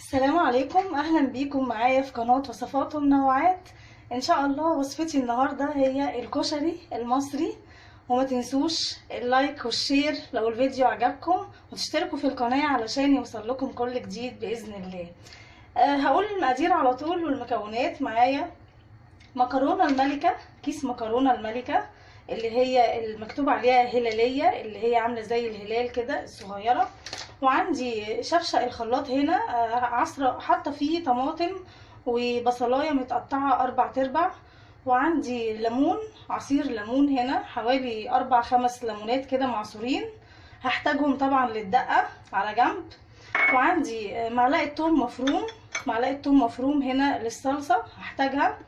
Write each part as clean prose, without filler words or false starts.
السلام عليكم، اهلا بيكم معايا في قناة وصفات ومنوعات. ان شاء الله وصفتي النهاردة هي الكشري المصري. وما تنسوش اللايك والشير لو الفيديو عجبكم، وتشتركوا في القناة علشان يوصل لكم كل جديد بإذن الله. هقول المقادير على طول والمكونات. معايا مكرونة الملكة، كيس مكرونة الملكة اللي هي المكتوب عليها هلالية، اللي هي عاملة زي الهلال كده الصغيرة. وعندي شفشق الخلاط هنا عصرة حاطة فيه طماطم وبصلاية متقطعة 4/4. وعندي ليمون، عصير ليمون هنا حوالي 4-5 ليمونات كده معصورين، هحتاجهم طبعا للدقة على جنب. وعندي معلقة توم مفروم، معلقة توم مفروم هنا للصلصة هحتاجها.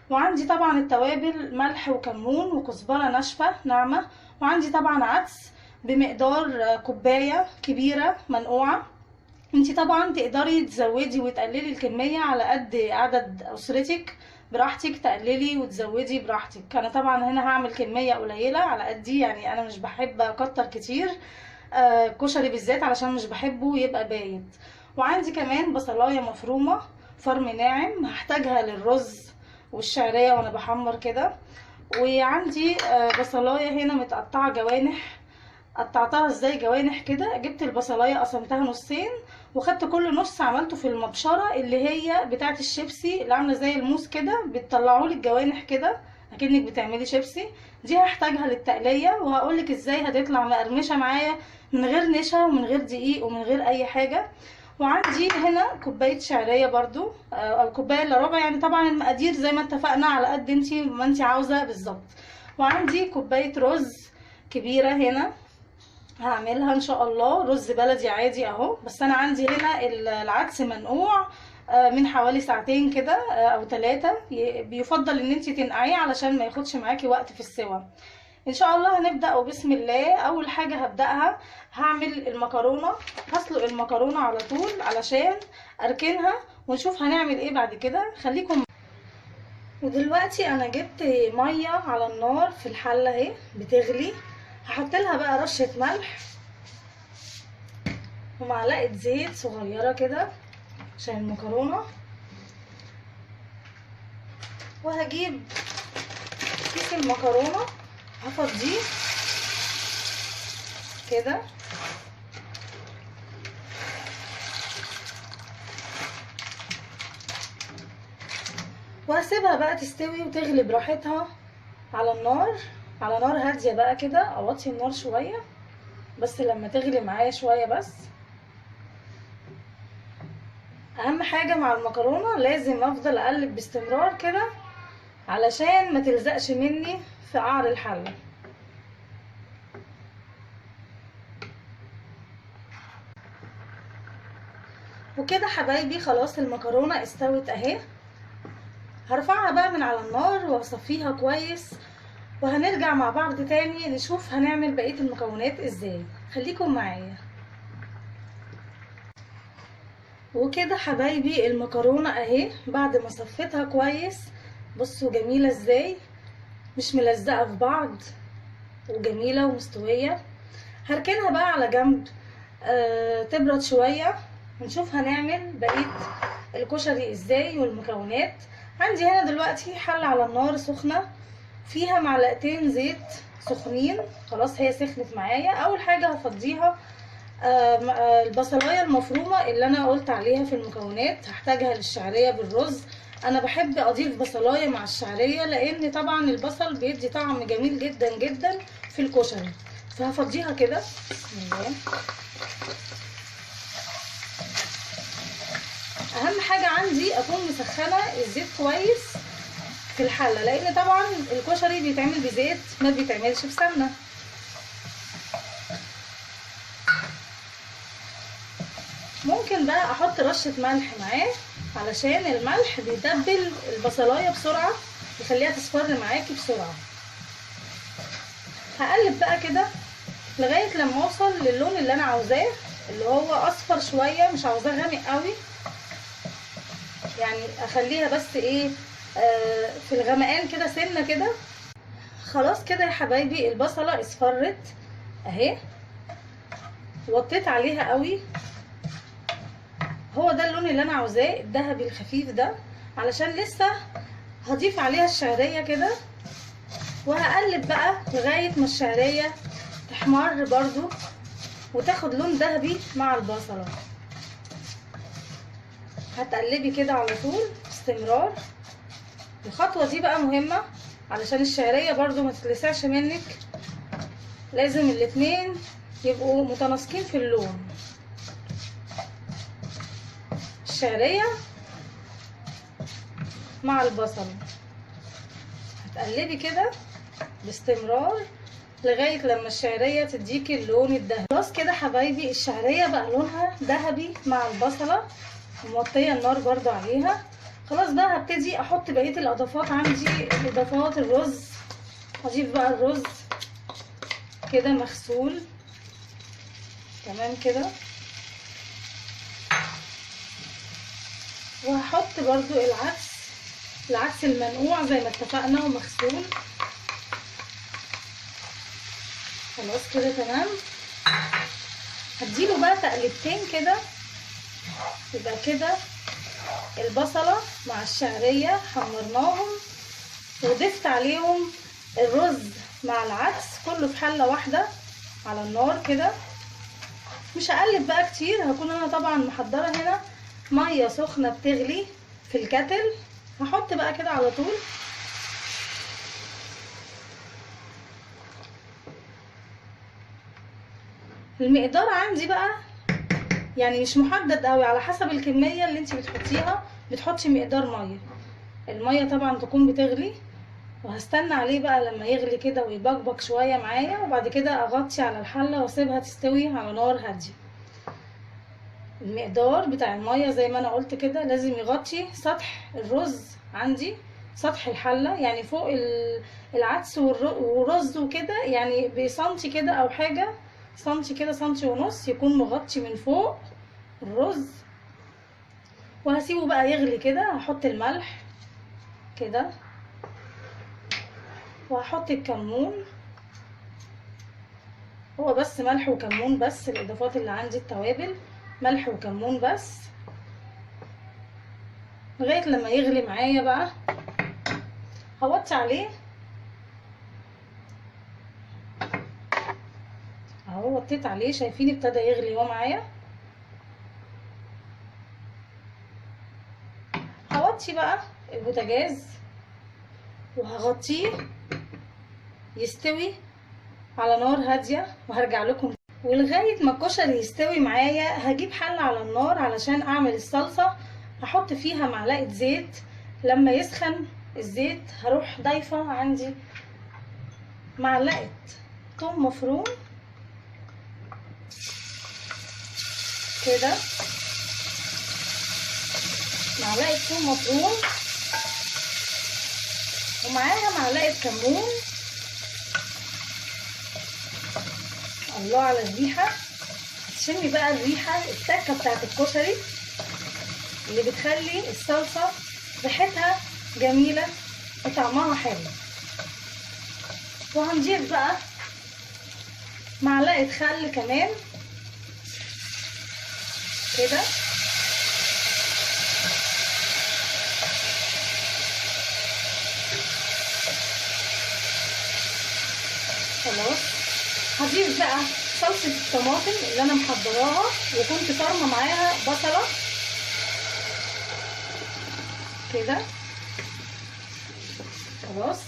وعندي طبعا التوابل ملح وكمون وكزبرة ناشفة ناعمة. وعندي طبعا عدس بمقدار كوباية كبيرة منقوعة. انتي طبعا تقدري تزودي وتقللي الكمية على قد عدد اسرتك، براحتك تقللي وتزودي براحتك. انا طبعا هنا هعمل كمية قليلة على قدي، يعني انا مش بحب اكتر كتير كشري بالذات علشان مش بحبه يبقى بايت. وعندي كمان بصلاية مفرومة فرم ناعم هحتاجها للرز والشعرية وانا بحمر كده. وعندي بصلاية هنا متقطعة جوانح، قطعتها ازاي جوانح كده. جبت البصلايه قسمتها نصين، وخدت كل نص عملته في المبشره اللي هي بتاعه الشيبسي اللي عامله زي الموس كده، بتطلعوا لي الجوانح كده اكنك بتعملي شيبسي. دي هحتاجها للتقليه، وهقولك ازاي هتطلع مقرمشه معايا من غير نشا ومن غير دقيق ومن غير اي حاجه. وعندي هنا كوبايه شعريه برضو او كوبايه الا ربع، يعني طبعا المقادير زي ما اتفقنا على قد ما انتي عاوزه بالظبط. وعندي كوبايه رز كبيره هنا هعملها ان شاء الله رز بلدي عادي اهو. بس انا عندي هنا العدس منقوع من حوالي ساعتين كده او 3. بيفضل ان انتي تنقعيه علشان ما ياخدش معاكي وقت في السوا. ان شاء الله هنبدأ وبسم الله. اول حاجة هبدأها هعمل المكرونة، هسلق المكرونة على طول علشان اركنها ونشوف هنعمل ايه بعد كده. خليكم. ودلوقتي انا جبت مية على النار في الحلة اهي بتغلي، هحط لها بقى رشة ملح ومعلقة زيت صغيرة كده عشان المكرونة. وهجيب كيس المكرونة هفضيه كده وهسيبها بقى تستوي وتغلي براحتها على النار، على نار هادية بقى كده. اوطي النار شوية بس لما تغلي معايا شوية بس. اهم حاجة مع المكرونة لازم افضل اقلب باستمرار كده علشان ما تلزقش مني في قعر الحلة. وكده حبايبي خلاص المكرونة استوت اهي. هرفعها بقى من على النار وهصفيها كويس، وهنرجع مع بعض تاني نشوف هنعمل بقية المكونات ازاي. خليكم معايا. وكده حبايبي المكرونة اهي بعد ما صفيتها كويس، بصوا جميلة ازاي، مش ملزقة في بعض وجميلة ومستوية. هركنها بقى على جنب تبرد شوية ونشوف هنعمل بقية الكشري ازاي والمكونات. عندي هنا دلوقتي حلة على النار سخنة فيها معلقتين زيت سخنين، خلاص هي سخنت معايا. اول حاجة هفضيها البصلايه المفرومه اللي انا قلت عليها في المكونات، هحتاجها للشعريه بالرز. انا بحب اضيف بصلايه مع الشعريه لان طبعا البصل بيدي طعم جميل جدا جدا في الكشري. فهفضيها كده بسم الله. اهم حاجه عندي اكون مسخنه الزيت كويس في الحله، لان طبعا الكشري بيتعمل بزيت ما بيتعملش بسمنه. ممكن بقى احط رشة ملح معاه علشان الملح بيدبل البصلاية بسرعة، يخليها تصفر معاكي بسرعة. هقلب بقى كده لغاية لما اوصل للون اللي انا عاوزاه، اللي هو اصفر شوية، مش عاوزاه غامق قوي، يعني اخليها بس ايه في الغمقان كده سنة كده. خلاص كده يا حبايبي البصلة اصفرت اهي، وطيت عليها قوي. هو ده اللون اللي انا عاوزاه، الذهبي الخفيف ده، علشان لسه هضيف عليها الشعريه كده، وهقلب بقى لغايه ما الشعريه تحمر برضو وتاخد لون ذهبي مع البصله. هتقلبي كده على طول باستمرار. الخطوه دي بقى مهمه علشان الشعريه برضو ما تتلسعش منك، لازم الاتنين يبقوا متناسقين في اللون. الشعريه مع البصل هتقلبي كده باستمرار لغايه لما الشعريه تديكي اللون الذهبي. خلاص كده حبايبي، الشعريه بقى لونها ذهبي مع البصله، وموطيه النار برضو عليها. خلاص بقى هبتدي احط بقيه الاضافات عندي، اضافات الرز. هضيف بقى الرز كده مغسول تمام كده، وهحط برضو العدس المنقوع زي ما اتفقنا ومغسول. خلاص كده تمام. هديله بقى تقلبتين كده، يبقى كده البصله مع الشعريه حمرناهم، وضفت عليهم الرز مع العدس كله في حله واحده على النار كده. مش هقلب بقى كتير، هكون انا طبعا محضره هنا ميه سخنه بتغلي في الكاتل. هحط بقى كده على طول. المقدار عندي بقى يعني مش محدد قوي، على حسب الكميه اللي انت بتحطيها بتحطي مقدار ميه. الميه طبعا تكون بتغلي، وهستنى عليه بقى لما يغلي كده ويبقبق شويه معايا، وبعد كده اغطي على الحله واسيبها تستوي على نار هاديه. المقدار بتاع الميه زي ما انا قلت كده لازم يغطي سطح الرز عندي، سطح الحله، يعني فوق العدس والرز وكده، يعني بسنتي كده او حاجه، سنتي كده سنتي ونص يكون مغطي من فوق الرز. وهسيبه بقى يغلي كده. هحط الملح كده، وهحط الكمون، هو بس ملح وكمون بس، الاضافات اللي عندي التوابل ملح وكمون بس، لغايه لما يغلي معايا بقى. هوطي عليه اهو، وطيت عليه، شايفين ابتدى يغلي اهو معايا. هوطي بقى البوتاجاز وهغطيه يستوي على نار هاديه، وهرجع لكم. ولغايه ما الكشري يستوي معايا هجيب حله على النار علشان اعمل الصلصه. هحط فيها معلقه زيت، لما يسخن الزيت هروح ضايفه عندي معلقه ثوم مفروم كده، معلقه ثوم مفروم، ومعاها معلقه كمون. الله على الريحه، هتشمي بقى الريحه التكه بتاعت الكشري اللي بتخلي الصلصه ريحتها جميله وطعمها حلو. وهنضيف بقى معلقه خل كمان كده، خلاص. هضيف بقى صلصه الطماطم اللي انا محضراها وكنت فرمه معاها بصله كده، خلاص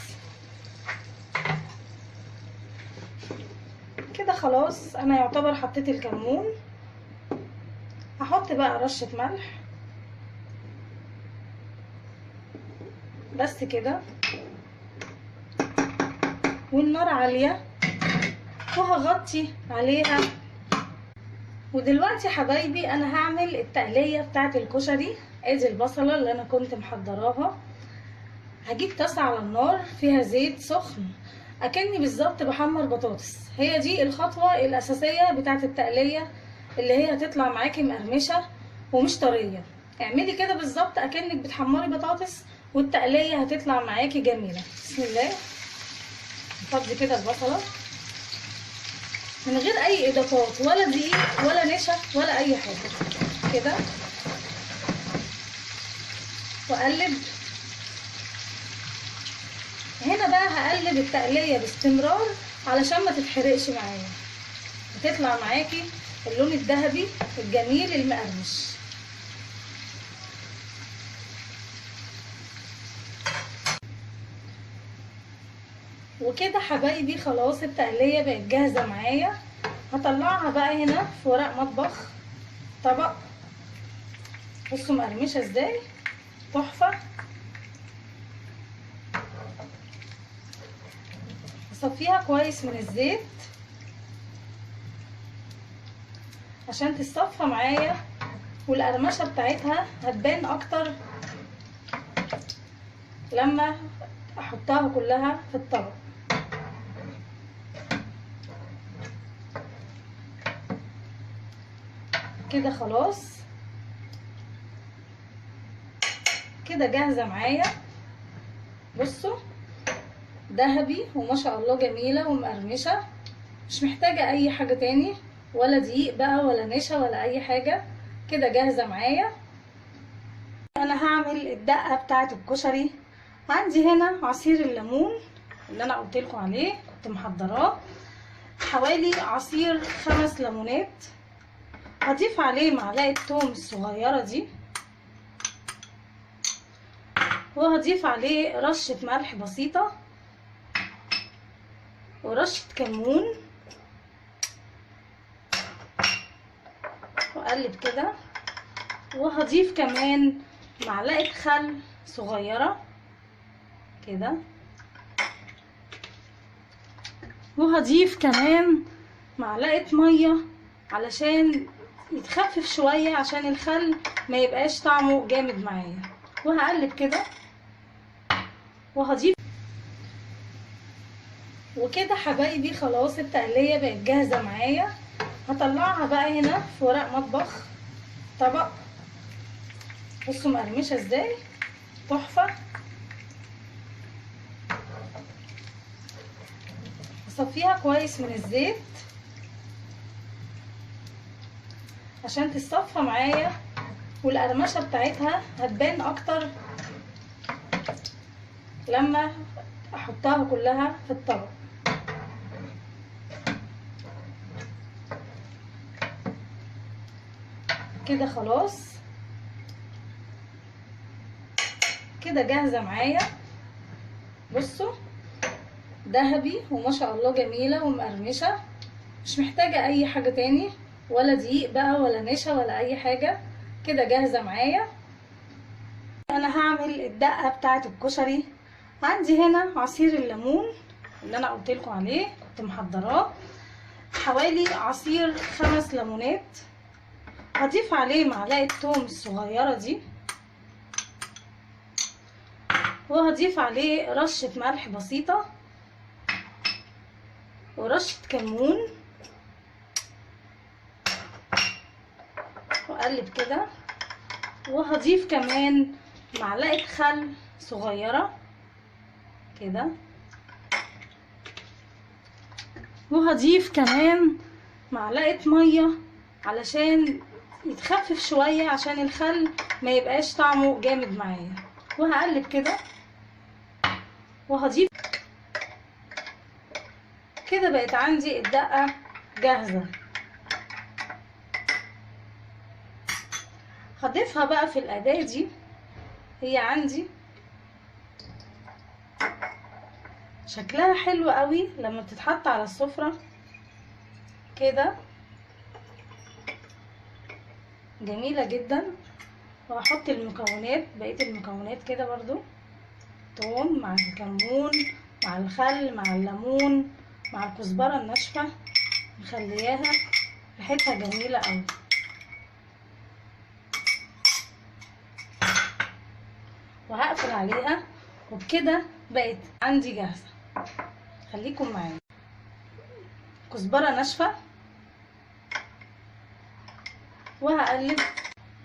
كده. خلاص انا يعتبر حطيت الكمون. هحط بقى رشه ملح بس كده، والنار عاليه، وهغطي عليها. ودلوقتي حبايبي انا هعمل التقليه بتاعه الكشري. ادي البصله اللي انا كنت محضراها. هجيب طاسه على النار فيها زيت سخن، اكني بالظبط بحمر بطاطس. هي دي الخطوه الاساسيه بتاعه التقليه، اللي هي هتطلع معاكي مقرمشه ومش طريه. اعملي كده بالظبط اكنك بتحمري بطاطس، والتقليه هتطلع معاكي جميله. بسم الله. نفضي كده البصله من غير اي اضافات، ولا دقيق ولا نشا ولا اي حاجه كده. واقلب. هنا بقى هقلب التقليه باستمرار علشان ما تتحرقش معايا، وتطلع معاكي اللون الذهبي الجميل المقرمش. وكده حبايبي خلاص التقليه بقت جاهزه معايا. هطلعها بقى هنا في ورق مطبخ، طبق. بصوا مقرمشه ازاي، تحفه. اصفيها كويس من الزيت عشان تتصفى معايا، والقرمشه بتاعتها هتبان اكتر لما احطها كلها في الطبق. كده خلاص، كده جاهزه معايا. بصوا ذهبي وما شاء الله جميله ومقرمشه، مش محتاجه اي حاجه تاني، ولا دقيق بقى ولا نشا ولا اي حاجه. كده جاهزه معايا. انا هعمل الدقه بتاعه الكشري. عندي هنا عصير الليمون اللي انا قلت لكم عليه، كنت محضراه حوالي عصير 5 ليمونات. هضيف عليه معلقه توم الصغيره دي، وهضيف عليه رشه ملح بسيطه ورشه كمون، واقلب كده. وهضيف كمان معلقه خل صغيره كده، وهضيف كمان معلقه ميه علشان يتخفف شويه، عشان الخل ما يبقاش طعمه جامد معايا. وهقلب كده وهضيف. وكده حبايبي خلاص التقليه بقت جاهزه معايا. هطلعها بقى هنا في ورق مطبخ، طبق. بصوا مقرمشه ازاي، تحفه. اصفيها كويس من الزيت عشان تتصفى معايا، والقرمشه بتاعتها هتبان اكتر لما احطها كلها في الطبق. كده خلاص، كده جاهزه معايا. بصوا ذهبي وما شاء الله جميله ومقرمشه، مش محتاجه اي حاجه تاني، ولا دقيق بقى ولا نشا ولا اي حاجه. كده جاهزه معايا. انا هعمل الدقه بتاعه الكشري. عندي هنا عصير الليمون اللي انا قلت لكم عليه، كنت محضراه حوالي عصير 5 ليمونات. هضيف عليه معلقه توم الصغيره دي، وهضيف عليه رشه ملح بسيطه ورشه كمون، واقلب كده. وهضيف كمان معلقه خل صغيره كده، وهضيف كمان معلقه ميه علشان يتخفف شويه، عشان الخل ما يبقاش طعمه جامد معايا. وهقلب كده وهضيف. كده بقت عندي الدقه جاهزه. هضيفها بقى في الأداة دي. هي عندي شكلها حلو قوي لما بتتحط على السفرة كده، جميلة جدا. وهحط المكونات، بقية المكونات كده برضو، توم مع الكمون مع الخل مع الليمون مع الكزبرة الناشفة، مخلياها ريحتها جميلة قوي. وهقفل عليها، وبكده بقت عندي جاهزة. خليكم معايا. كزبرة ناشفة، وهقلب.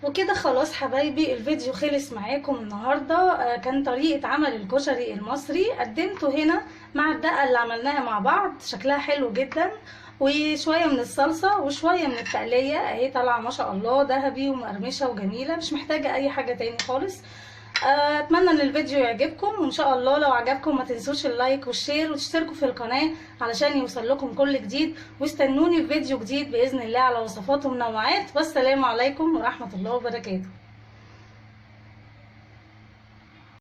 وكده خلاص حبايبي الفيديو خلص معاكم النهارده. كان طريقه عمل الكشري المصري، قدمته هنا مع الدقه اللي عملناها مع بعض. شكلها حلو جدا، وشويه من الصلصه وشويه من التقليه اهي طالعه ما شاء الله ذهبي ومقرمشه وجميله، مش محتاجه اي حاجه تاني خالص. اتمنى ان الفيديو يعجبكم، وان شاء الله لو عجبكم ما تنسوش اللايك والشير وتشتركوا في القناة علشان يوصل لكم كل جديد، واستنوني في فيديو جديد بإذن الله على وصفات ومنوعات. والسلام عليكم ورحمة الله وبركاته.